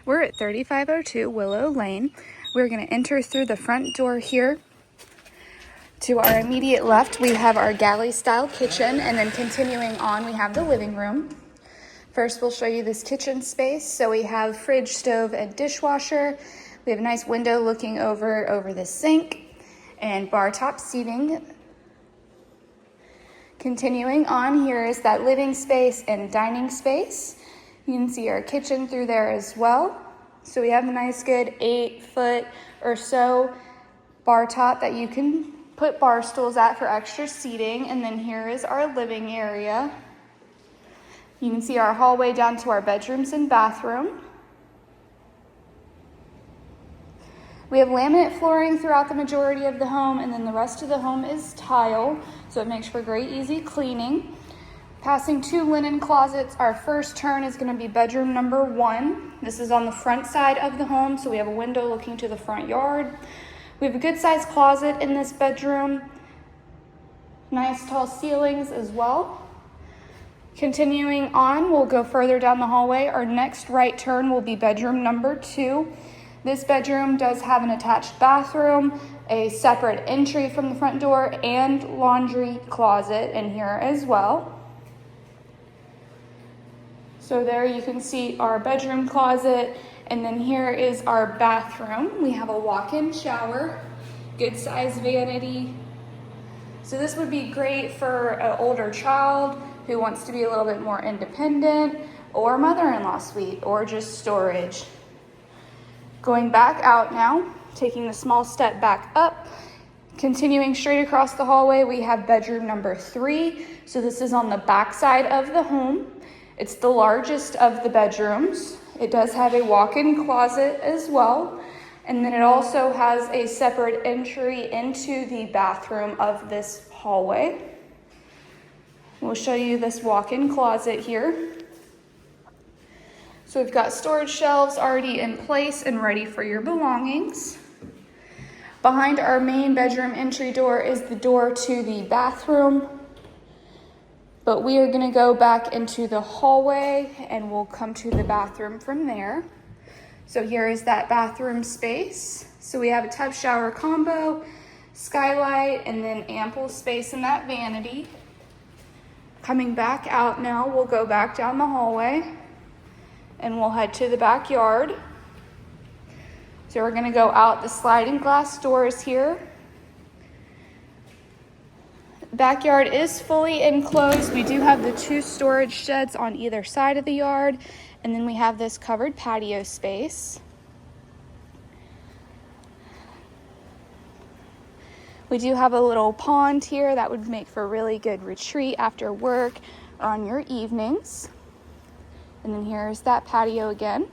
We're at 3502 Willow Lane. We're going to enter through the front door here. To our immediate left, we have our galley style kitchen, and then continuing on, we have the living room. First, we'll show you this kitchen space. So we have fridge, stove, and dishwasher. We have a nice window looking over the sink and bar top seating. Continuing on, here is that living space and dining space. You can see our kitchen through there as well. So we have a nice good 8-foot or so bar top that you can put bar stools at for extra seating. And then here is our living area. You can see our hallway down to our bedrooms and bathroom. We have laminate flooring throughout the majority of the home, and then the rest of the home is tile, so it makes for great, easy cleaning. Passing 2 linen closets, our first turn is going to be bedroom number 1. This is on the front side of the home, so we have a window looking to the front yard. We have a good sized closet in this bedroom. Nice tall ceilings as well. Continuing on, we'll go further down the hallway. Our next right turn will be bedroom number 2. This bedroom does have an attached bathroom, a separate entry from the front door, and laundry closet in here as well. So there you can see our bedroom closet, and then here is our bathroom. We have a walk-in shower, good size vanity. So this would be great for an older child who wants to be a little bit more independent, or mother-in-law suite, or just storage. Going back out now, taking the small step back up, continuing straight across the hallway, we have bedroom number 3. So this is on the back side of the home. It's the largest of the bedrooms. It does have a walk-in closet as well. And then it also has a separate entry into the bathroom of this hallway. We'll show you this walk-in closet here. So we've got storage shelves already in place and ready for your belongings. Behind our main bedroom entry door is the door to the bathroom. But we are going to go back into the hallway and we'll come to the bathroom from there. So here is that bathroom space. So we have a tub shower combo, skylight, and then ample space in that vanity. Coming back out now, we'll go back down the hallway and we'll head to the backyard. So we're going to go out the sliding glass doors here. Backyard is fully enclosed. We do have the 2 storage sheds on either side of the yard, and then we have this covered patio space. We do have a little pond here that would make for a really good retreat after work or on your evenings. And then here's that patio again.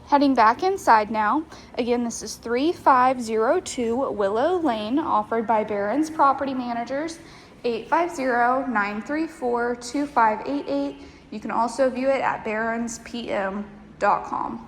Heading back inside now. Again, this is 3502 Willow Lane, offered by Barrons Property Managers, 850-934-2588. You can also view it at BarronsPM.com.